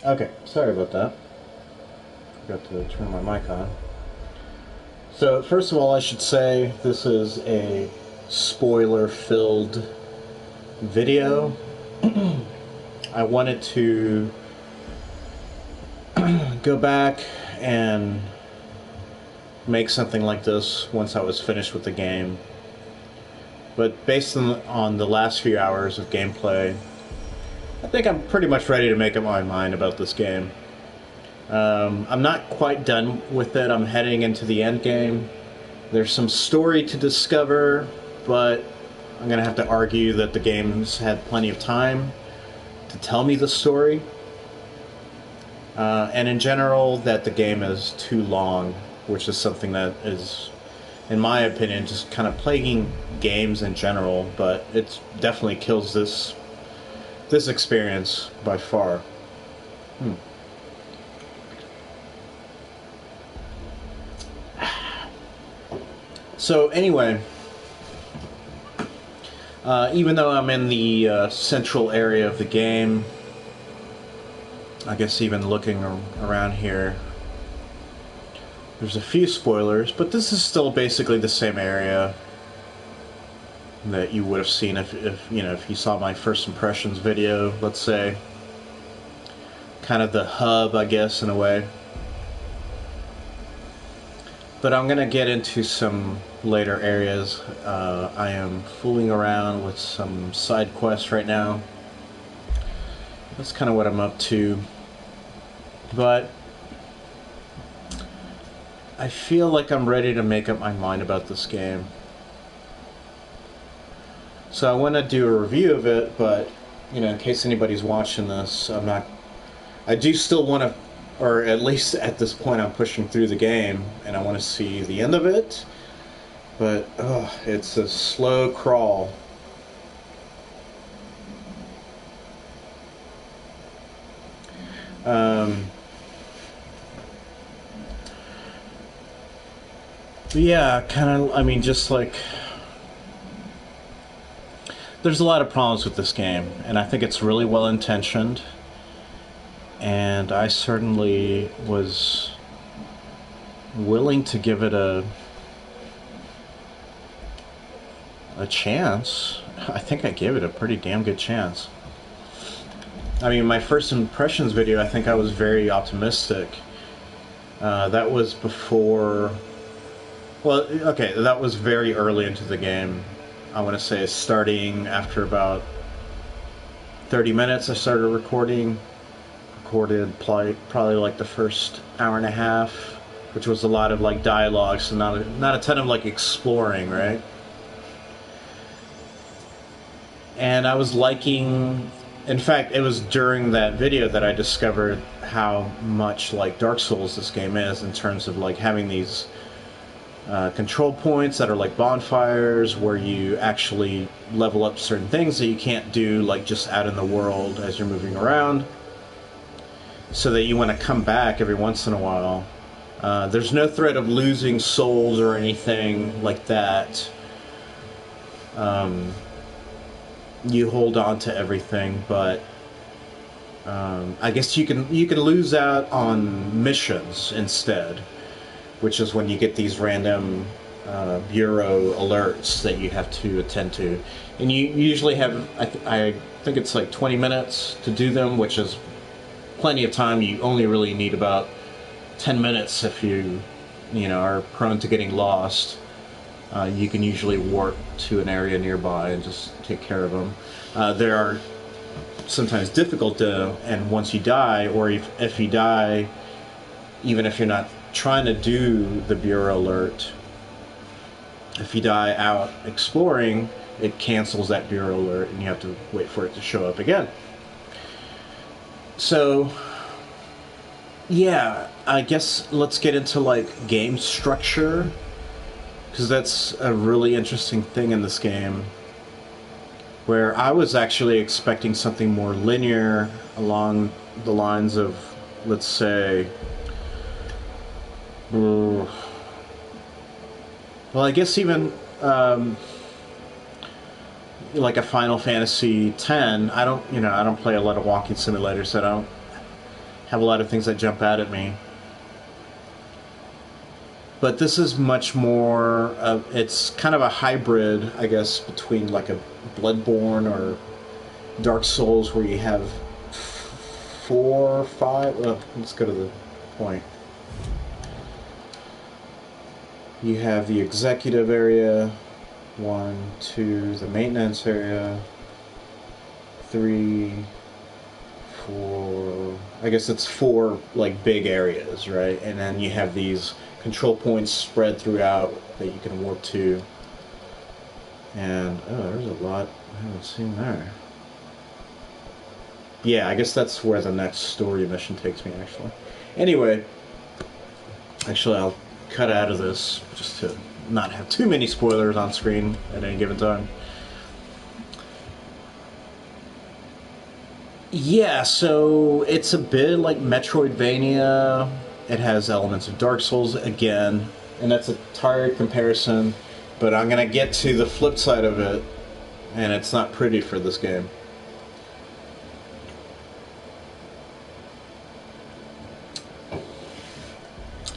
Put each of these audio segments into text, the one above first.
Okay, sorry about that. Forgot to turn my mic on. So, first of all, I should say this is a spoiler filled video. I wanted to go back and make something like this once I was finished with the game. But based on the last few hours of gameplay, I think I'm pretty much ready to make up my mind about this game. I'm not quite done with it. I'm heading into the end game. There's some story to discover, but I'm going to have to argue that the game's had plenty of time to tell me the story. And in general, that the game is too long, which is something that is, in my opinion, just kind of plaguing games in general, but it definitely kills this experience by far. So anyway, even though I'm in the central area of the game, I guess even looking around here, there's a few spoilers, but this is still basically the same area that you would have seen if you saw my first impressions video, let's say. Kind of the hub, I guess, in a way. But I'm gonna get into some later areas. I am fooling around with some side quests right now. That's kind of what I'm up to. But I feel like I'm ready to make up my mind about this game. So I want to do a review of it, but in case anybody's watching this, I do still want to, or at least at this point I'm pushing through the game and I want to see the end of it. But it's a slow crawl. Yeah, just like, there's a lot of problems with this game, and I think it's really well intentioned, and I certainly was willing to give it a chance. I think I gave it a pretty damn good chance. I mean, my first impressions video, I think I was very optimistic. That was before... Well, okay, that was very early into the game. I want to say starting after about 30 minutes I started recorded probably like the first hour and a half, which was a lot of like dialogue, so not a ton of like exploring, right? And I was liking... In fact, it was during that video that I discovered how much like Dark Souls this game is, in terms of like having these control points that are like bonfires, where you actually level up certain things that you can't do like just out in the world as you're moving around, so that you want to come back every once in a while. There's no threat of losing souls or anything like that. You hold on to everything, but I guess you can lose out on missions instead, which is when you get these random bureau alerts that you have to attend to. And you usually have, I think it's like 20 minutes to do them, which is plenty of time. You only really need about 10 minutes if you are prone to getting lost. You can usually warp to an area nearby and just take care of them. There are sometimes difficult to, and once you die, or if you die, even if you're not trying to do the bureau alert, if you die out exploring, it cancels that bureau alert and you have to wait for it to show up again. So yeah, I guess let's get into like game structure, because that's a really interesting thing in this game, where I was actually expecting something more linear along the lines of, let's say, well, I guess even like a Final Fantasy X, I don't play a lot of walking simulators, so I don't have a lot of things that jump out at me. But this is much more it's kind of a hybrid, I guess, between like a Bloodborne or Dark Souls, where you have 4 or 5. Well, let's go to the point. You have the executive area, 1, 2, the maintenance area, 3, 4. I guess it's 4 like big areas, right? And then you have these control points spread throughout that you can warp to. And there's a lot I haven't seen there. Yeah, I guess that's where the next story mission takes me, actually. Anyway, I'll cut out of this just to not have too many spoilers on screen at any given time. Yeah, so it's a bit like Metroidvania. It has elements of Dark Souls again, and that's a tired comparison, but I'm going to get to the flip side of it, and it's not pretty for this game.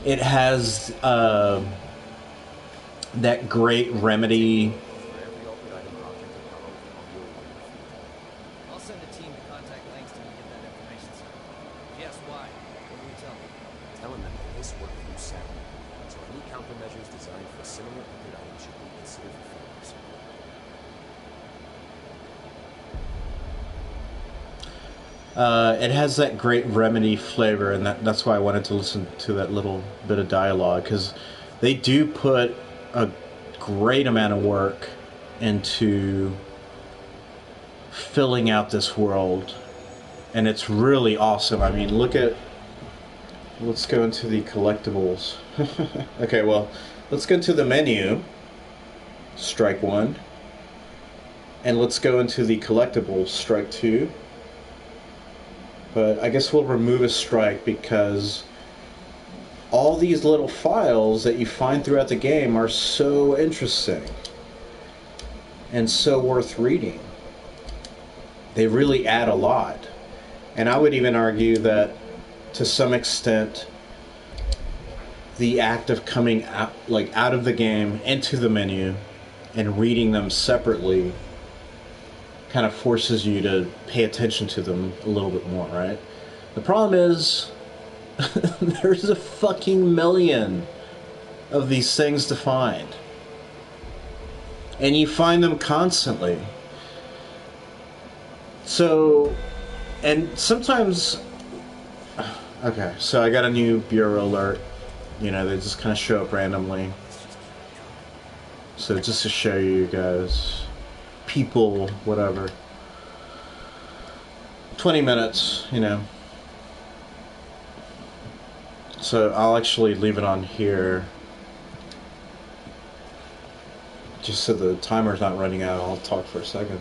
It has that great Remedy. I'll send a team to contact Langston and get that information, sir. Yes, why? What will you tell me? Tell him that this work you set, so any countermeasures designed for similar upgrade items should be considered for failures. It has that great Remedy flavor, and that's why I wanted to listen to that little bit of dialogue, because they do put a great amount of work into filling out this world, and it's really awesome. I mean, let's go into the collectibles. Okay, well, let's go into the menu, strike 1, and let's go into the collectibles, strike 2. But I guess we'll remove a strike because all these little files that you find throughout the game are so interesting and so worth reading. They really add a lot. And I would even argue that to some extent the act of coming out of the game into the menu and reading them separately kind of forces you to pay attention to them a little bit more, right? The problem is there's a fucking million of these things to find. And you find them constantly. So, and sometimes, okay, so I got a new bureau alert. You know, they just kind of show up randomly. So just to show you guys, people, whatever. 20 minutes, you know. So I'll actually leave it on here. Just so the timer's not running out, I'll talk for a second.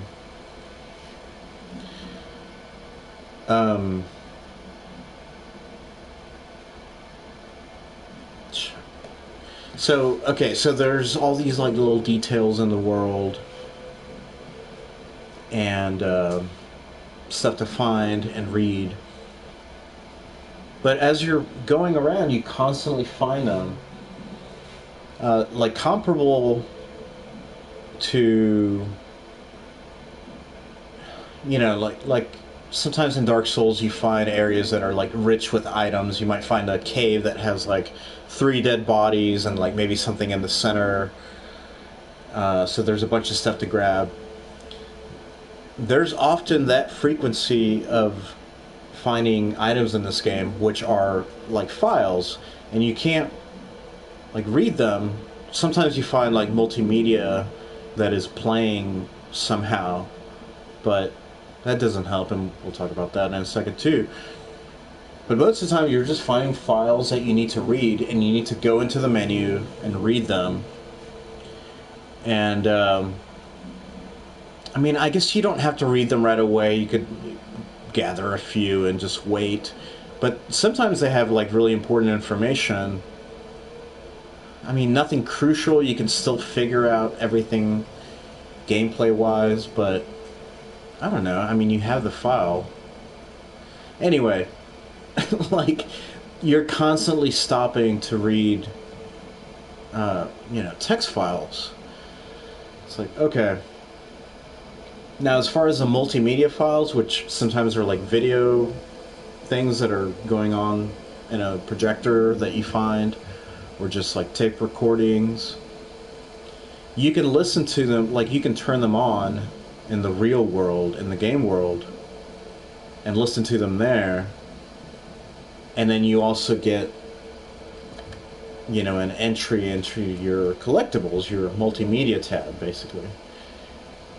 So, okay, so there's all these like little details in the world and stuff to find and read. But as you're going around, you constantly find them. Like comparable to, you know, like sometimes in Dark Souls you find areas that are like rich with items. You might find a cave that has like 3 dead bodies and like maybe something in the center. So there's a bunch of stuff to grab. There's often that frequency of finding items in this game which are like files, and you can't like read them. Sometimes you find like multimedia that is playing somehow, but that doesn't help, and we'll talk about that in a second too. But most of the time you're just finding files that you need to read, and you need to go into the menu and read them. And I mean, I guess you don't have to read them right away. You could gather a few and just wait. But sometimes they have like really important information I mean, nothing crucial. You can still figure out everything gameplay-wise, but I don't know. I mean, you have the file. Anyway, like, you're constantly stopping to read, text files. It's like, okay. Now, as far as the multimedia files, which sometimes are like video things that are going on in a projector that you find, or just like tape recordings, you can listen to them, like you can turn them on in the real world, in the game world, and listen to them there. And then you also get, an entry into your collectibles, your multimedia tab, basically.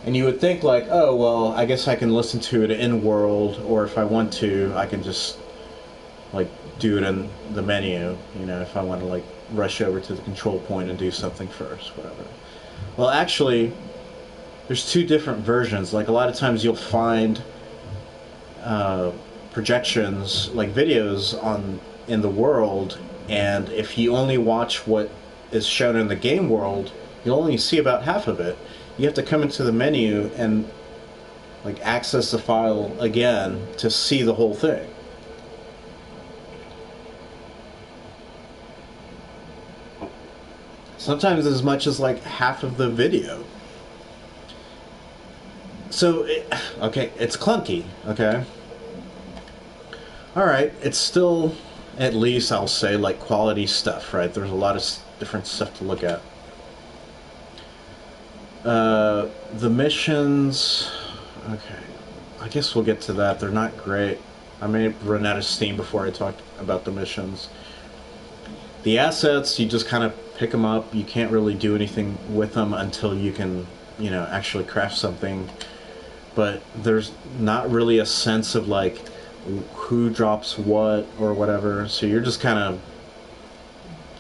And you would think like, oh, well, I guess I can listen to it in world, or if I want to, I can just like do it in the menu, if I want to like rush over to the control point and do something first, whatever. Well, actually, there's two different versions. Like a lot of times you'll find projections, like videos in the world, and if you only watch what is shown in the game world, you'll only see about half of it. You have to come into the menu and like access the file again to see the whole thing. Sometimes as much as like half of the video. So, it's clunky, okay? Alright, it's still, at least I'll say, like quality stuff, right? There's a lot of different stuff to look at. The missions, okay, I guess we'll get to that. They're not great. I may run out of steam before I talk about the missions. The assets, you just kind of pick them up. You can't really do anything with them until you can, actually craft something. But there's not really a sense of like who drops what or whatever. So you're just kind of,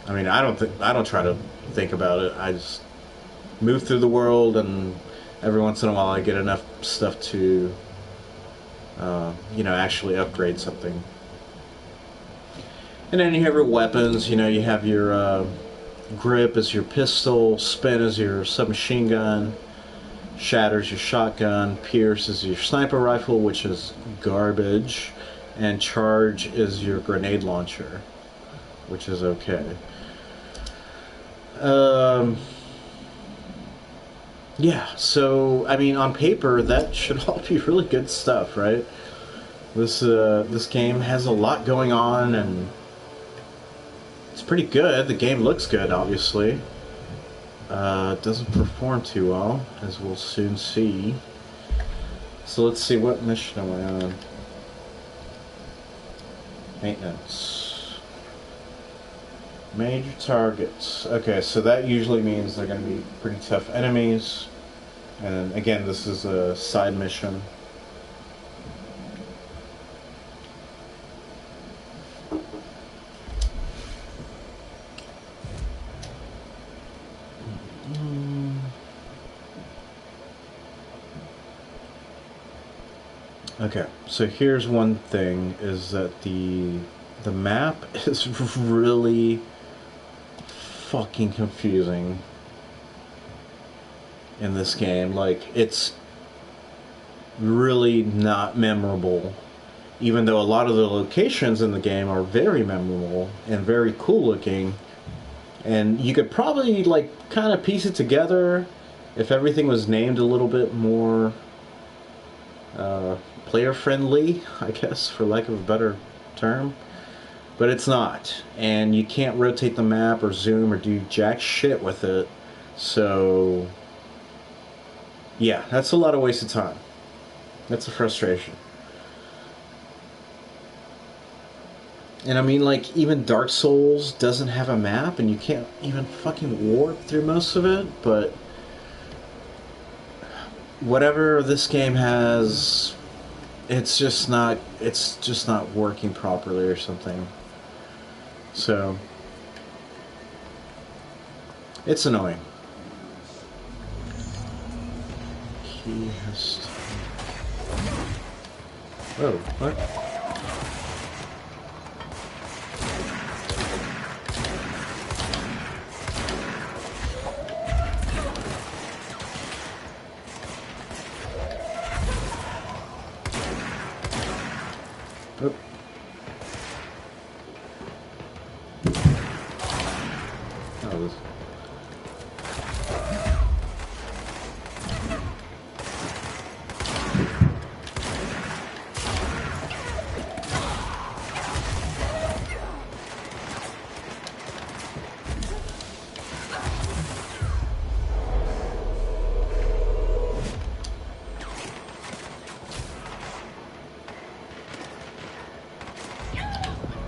I don't try to think about it. I just move through the world, and every once in a while I get enough stuff to, actually upgrade something. And then you have your weapons. You have your grip as your pistol, spin as your submachine gun, shatter's your shotgun, pierce is your sniper rifle, which is garbage, and charge is your grenade launcher, which is okay. Yeah, so on paper that should all be really good stuff, right? This game has a lot going on, and it's pretty good. The game looks good, obviously. It doesn't perform too well, as we'll soon see. So let's see, what mission am I on? Maintenance. Major targets. Okay, so that usually means they're going to be pretty tough enemies. And again, this is a side mission. Okay, so here's one thing, is that the map is really fucking confusing in this game. Like, it's really not memorable, even though a lot of the locations in the game are very memorable and very cool looking, and you could probably like kind of piece it together if everything was named a little bit more player friendly, I guess, for lack of a better term. But it's not, and you can't rotate the map or zoom or do jack shit with it. So yeah, that's a lot of wasted time. That's a frustration. And like, even Dark Souls doesn't have a map, and you can't even fucking warp through most of it. But whatever this game has, it's just not working properly or something. So it's annoying. He has to... Oh, what? Jesus.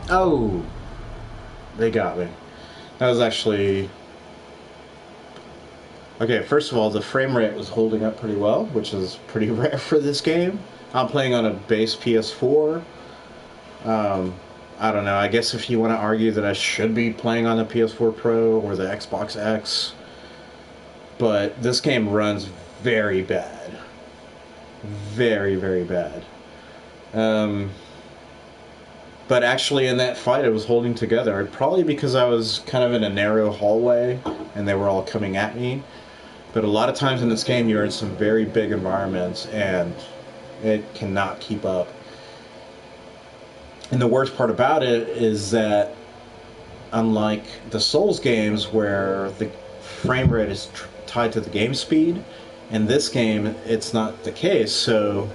Oh, they got me. That was actually... Okay, first of all, the frame rate was holding up pretty well, which is pretty rare for this game. I'm playing on a base PS4. I don't know, I guess if you want to argue that I should be playing on the PS4 Pro or the Xbox X, but this game runs very bad. Very, very bad. But actually in that fight it was holding together, probably because I was kind of in a narrow hallway and they were all coming at me. But a lot of times in this game you're in some very big environments and it cannot keep up. And the worst part about it is that unlike the Souls games where the frame rate is tied to the game speed, in this game it's not the case, so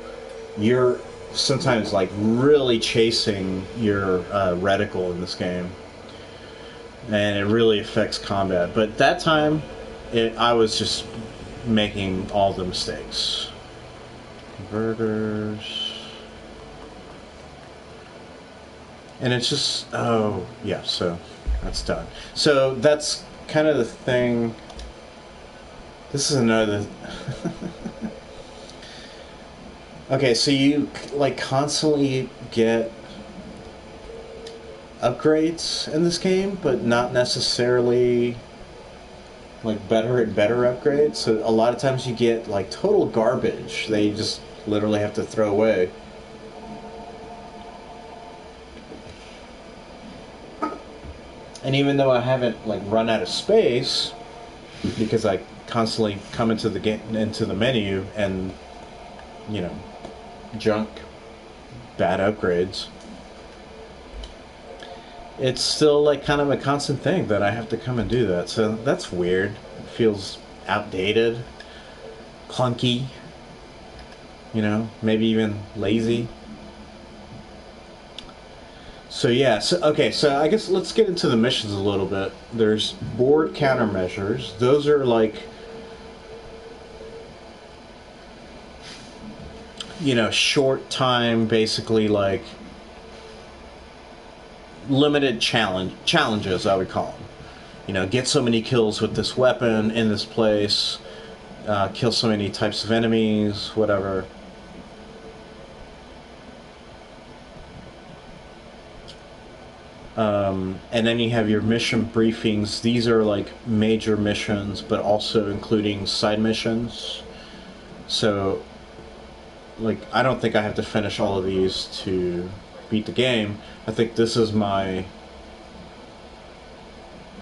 you're sometimes like really chasing your reticle in this game, and it really affects combat. But that time I was just making all the mistakes. Converters. And it's just, oh yeah, so that's done. So that's kind of the thing. This is another okay, so you like constantly get upgrades in this game, but not necessarily like better and better upgrades. So a lot of times you get like total garbage that you just literally have to throw away. And even though I haven't like run out of space, because I constantly come into the menu and, you know, junk bad upgrades, it's still like kind of a constant thing that I have to come and do that. So that's weird. It feels outdated, clunky, you know, maybe even lazy. So yeah, so I guess let's get into the missions a little bit. There's board countermeasures. Those are like, you know, short time, basically like limited challenges, I would call them. You know, get so many kills with this weapon in this place, kill so many types of enemies, whatever. And then you have your mission briefings. These are like major missions, but also including side missions. So, like, I don't think I have to finish all of these to beat the game. I think this is my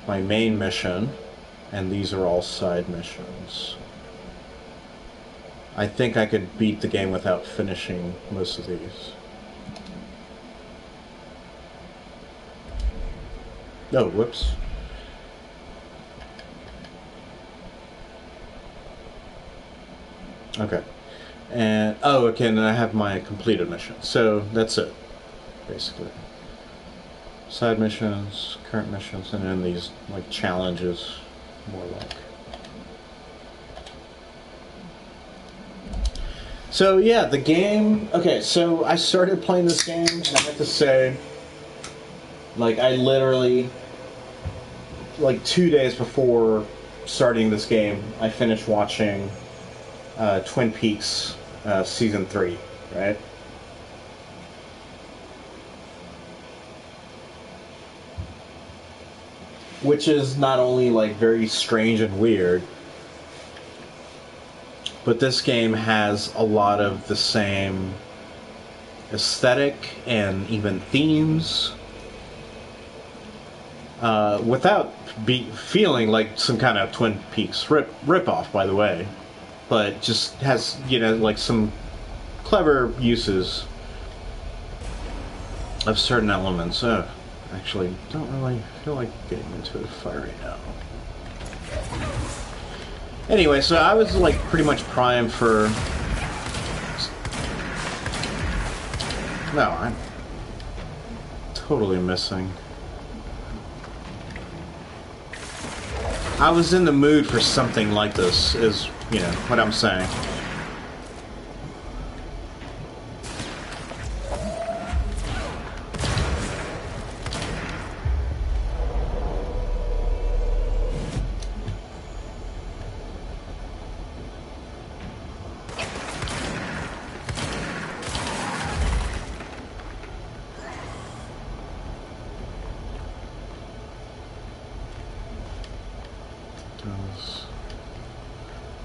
main mission, and these are all side missions. I think I could beat the game without finishing most of these. Oh, whoops. Okay. And, oh, okay, and then I have my completed mission. So, that's it, basically. Side missions, current missions, and then these, like, challenges, more like. So, yeah, the game... Okay, so I started playing this game, and I have to say, like, I literally... Like, 2 days before starting this game, I finished watching Twin Peaks Season 3, right? Which is not only, like, very strange and weird, but this game has a lot of the same aesthetic and even themes, without feeling like some kind of Twin Peaks rip-off, by the way. But just has, you know, like some clever uses of certain elements. Actually, don't really feel like getting into a fight right now. Anyway, so I was like pretty much primed for... No, I'm totally missing. I was in the mood for something like this, is, you know, what I'm saying.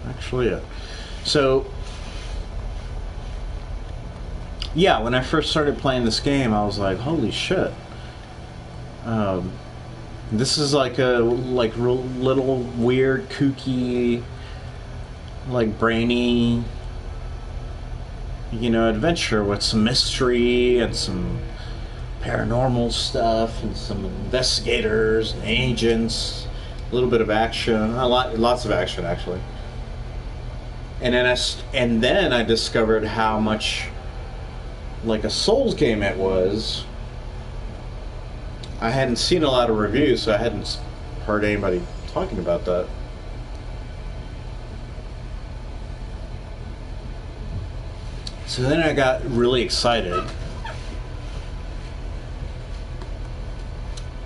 Actually, yeah. So, yeah, when I first started playing this game, I was like, holy shit. This is like a real little weird, kooky, like brainy, you know, adventure with some mystery and some paranormal stuff and some investigators and agents, a little bit of action, lots of action actually. And then I discovered how much like a Souls game it was. I hadn't seen a lot of reviews, so I hadn't heard anybody talking about that. So then I got really excited.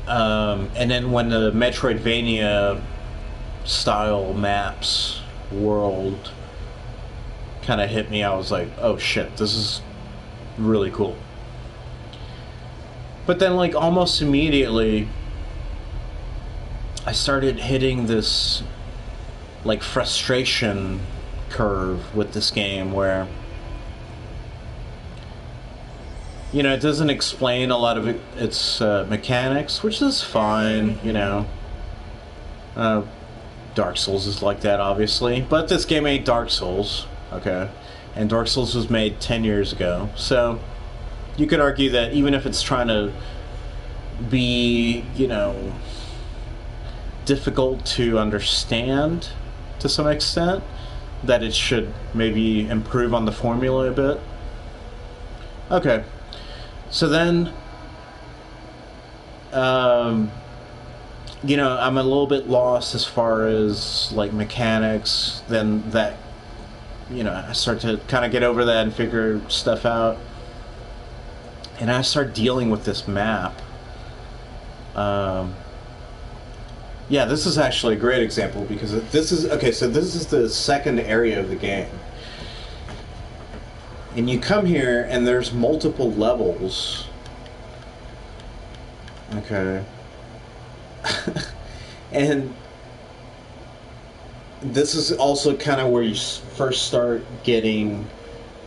And then when the Metroidvania style maps world kind of hit me, I was like, oh shit, this is really cool. But then like almost immediately I started hitting this like frustration curve with this game where, you know, it doesn't explain a lot of its mechanics, which is fine, you know. Dark Souls is like that, obviously. But this game ain't Dark Souls, okay? And Dark Souls was made 10 years ago. So, you could argue that even if it's trying to be, you know, difficult to understand to some extent, that it should maybe improve on the formula a bit. Okay. So then, you know, I'm a little bit lost as far as like mechanics. Then that, you know, I start to kind of get over that and figure stuff out. And I start dealing with this map. Yeah, this is actually a great example because this is, okay, so this is the second area of the game. And you come here and there's multiple levels. Okay. And this is also kind of where you first start getting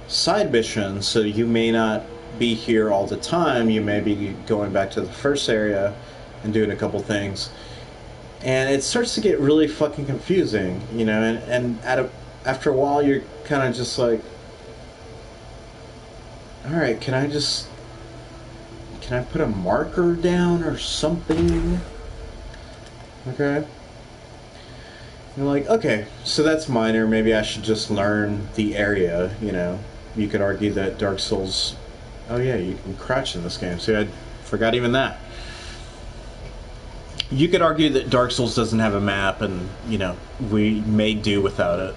side missions, so you may not be here all the time. You may be going back to the first area and doing a couple things. And it starts to get really fucking confusing, you know, and after a while you're kind of just like, alright, can I put a marker down or something? Okay. You're like, okay, so that's minor. Maybe I should just learn the area, you know. You could argue that Dark Souls... Oh yeah, you can crouch in this game. See, I forgot even that. You could argue that Dark Souls doesn't have a map and, you know, we may do without it.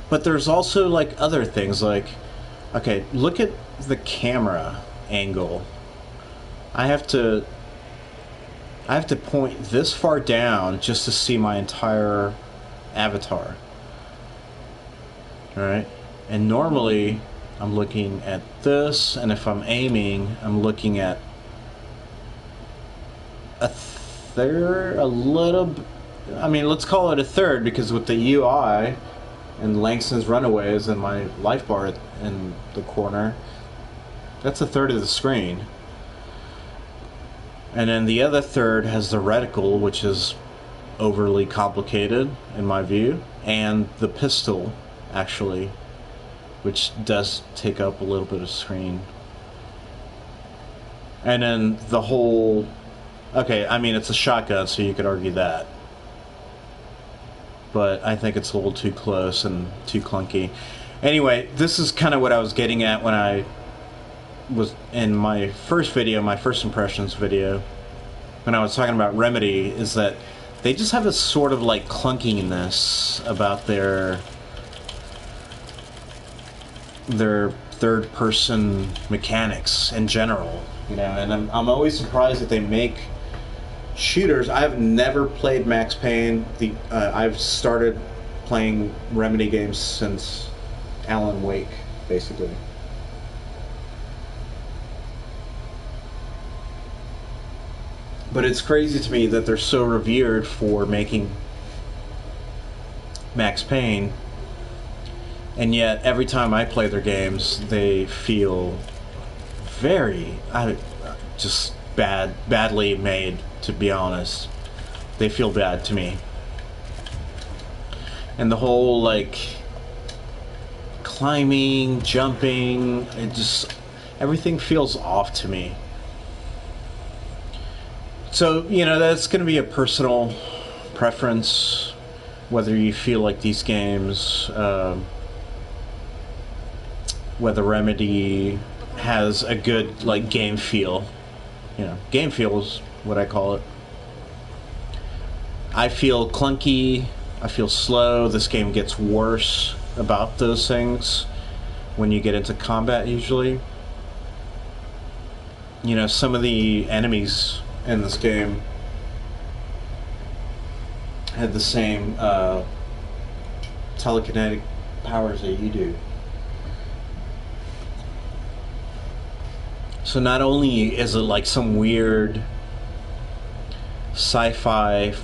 But there's also, like, other things, like... Okay, look at the camera angle. I have to point this far down just to see my entire avatar. Alright? And normally, I'm looking at this, and if I'm aiming, I'm looking at a third, I mean, let's call it a third, because with the UI and Langston's Runaways and my life bar in the corner, that's a third of the screen. And then the other third has the reticle, which is overly complicated in my view, and the pistol, actually, which does take up a little bit of screen. And then the whole... Okay, I mean, it's a shotgun, so you could argue that. But I think it's a little too close and too clunky. Anyway, this is kind of what I was getting at when I was in my first video, my first impressions video, when I was talking about Remedy, is that they just have a sort of like clunkiness about their third-person mechanics in general, you know. And I'm always surprised that they make shooters. I've never played Max Payne. I've started playing Remedy games since Alan Wake, basically. But it's crazy to me that they're so revered for making Max Payne, and yet every time I play their games, they feel very, just badly made, to be honest. They feel bad to me. And the whole, like, climbing, jumping, everything feels off to me. So, you know, that's going to be a personal preference, whether you feel like these games, whether Remedy has a good, like, game feel. You know, game feel is what I call it. I feel clunky, I feel slow. This game gets worse about those things when you get into combat, usually. You know, some of the enemies in this game had the same telekinetic powers that you do. So not only is it like some weird sci-fi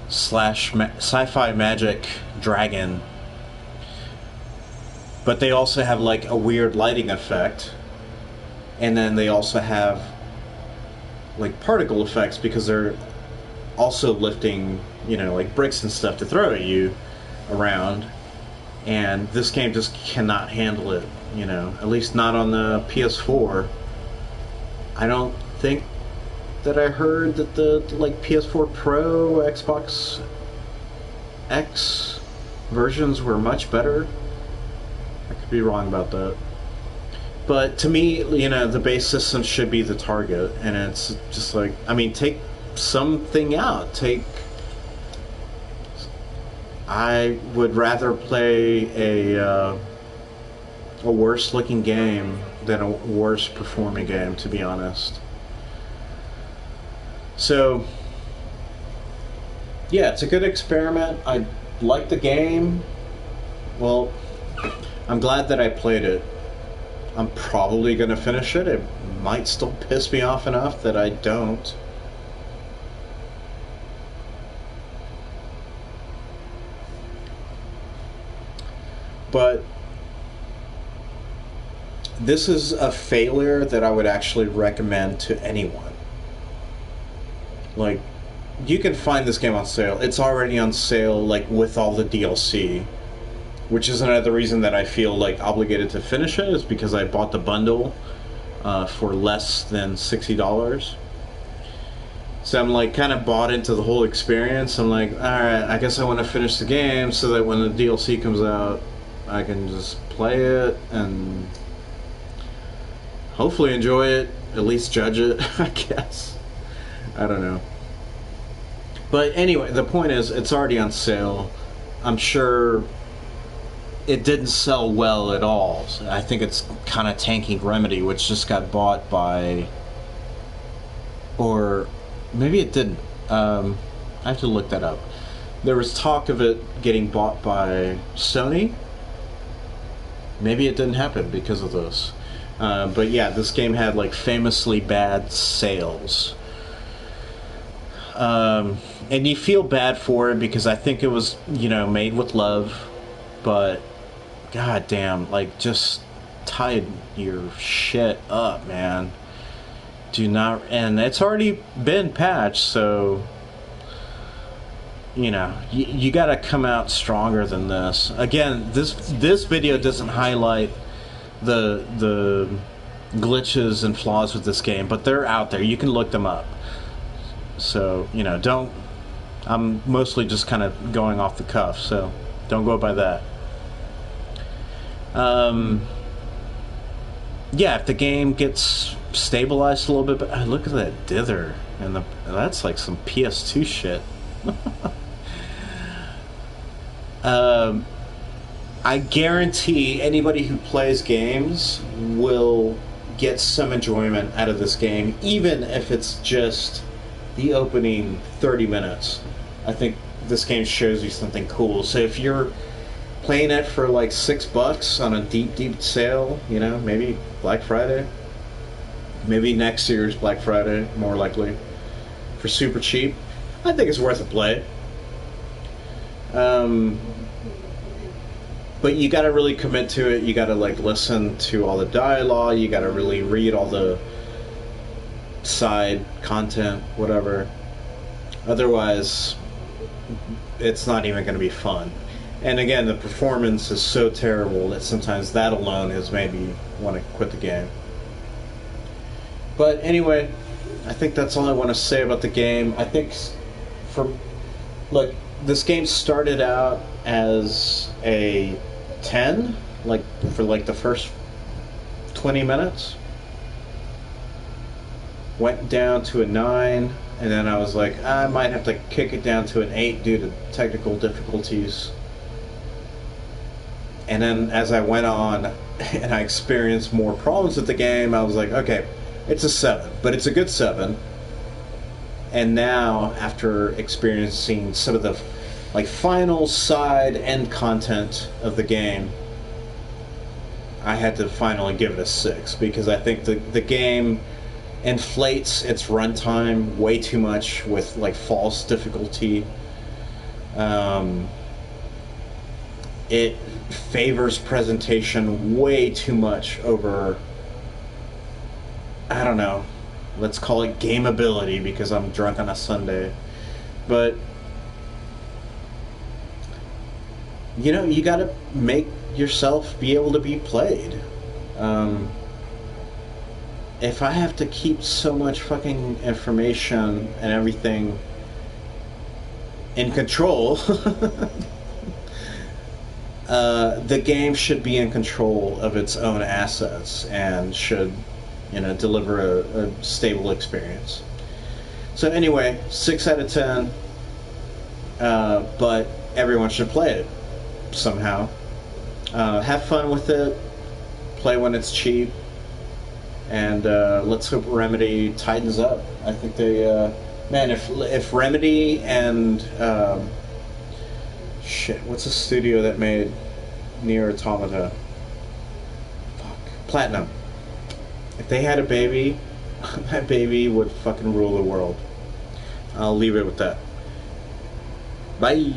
sci-fi magic dragon, but they also have like a weird lighting effect. And then they also have like particle effects because they're also lifting, you know, like bricks and stuff to throw at you around. And this game just cannot handle it, you know, at least not on the PS4. I don't think that I heard that the like PS4 Pro, Xbox X versions were much better. I could be wrong about that. But to me, you know, the base system should be the target, and it's just like, I mean, take something out. I would rather play a worse looking game than a worse performing game, to be honest. So, yeah, it's a good experiment. I like the game. Well, I'm glad that I played it. I'm probably going to finish it. It might still piss me off enough that I don't. But this is a failure that I would actually recommend to anyone. Like, you can find this game on sale. It's already on sale, like, with all the DLC. Which is another reason that I feel like obligated to finish it, is because I bought the bundle for less than $60. So I'm like kind of bought into the whole experience. I'm like, alright, I guess I want to finish the game so that when the DLC comes out, I can just play it and hopefully enjoy it, at least judge it, I guess. I don't know. But anyway, the point is, it's already on sale. I'm sure it didn't sell well at all. So I think it's kind of tanking Remedy, which just got bought by... Or maybe it didn't. I have to look that up. There was talk of it getting bought by Sony. Maybe it didn't happen because of this. But yeah, this game had like famously bad sales. And you feel bad for it because I think it was, you know, made with love. But god damn, like, just tie your shit up, man. Do not... And it's already been patched, so... You know, you gotta come out stronger than this. Again, this video doesn't highlight the glitches and flaws with this game, but they're out there. You can look them up. So, you know, don't... I'm mostly just kind of going off the cuff, so don't go by that. Yeah, if the game gets stabilized a little bit, but look at that dither, and that's like some PS2 shit. I guarantee anybody who plays games will get some enjoyment out of this game, even if it's just the opening 30 minutes. I think this game shows you something cool. So if you're playing it for like $6 on a deep sale, you know, maybe Black Friday, maybe next year's Black Friday, more likely, for super cheap, I think it's worth a play. But you gotta really commit to it. You gotta like listen to all the dialogue. You gotta really read all the side content, whatever. Otherwise, it's not even gonna be fun. And again, the performance is so terrible that sometimes that alone has made me want to quit the game. But anyway, I think that's all I want to say about the game. I think look, this game started out as a 10, like for like the first 20 minutes. Went down to a 9, and then I was like, I might have to kick it down to an 8 due to technical difficulties. And then as I went on and I experienced more problems with the game, I was like, okay, it's a 7, but it's a good 7. And now, after experiencing some of the like final side end content of the game, I had to finally give it a 6, because I think the game inflates its runtime way too much with like false difficulty. It favors presentation way too much over, I don't know, let's call it gameability, because I'm drunk on a Sunday. But you know, you gotta make yourself be able to be played. If I have to keep so much fucking information and everything in control, the game should be in control of its own assets and should, you know, deliver a stable experience. So anyway, 6 out of 10. But everyone should play it somehow. Have fun with it. Play when it's cheap. And let's hope Remedy tightens up. I think they, man, if Remedy and shit, what's the studio that made Nier Automata? Fuck, Platinum. If they had a baby, that baby would fucking rule the world. I'll leave it with that. Bye.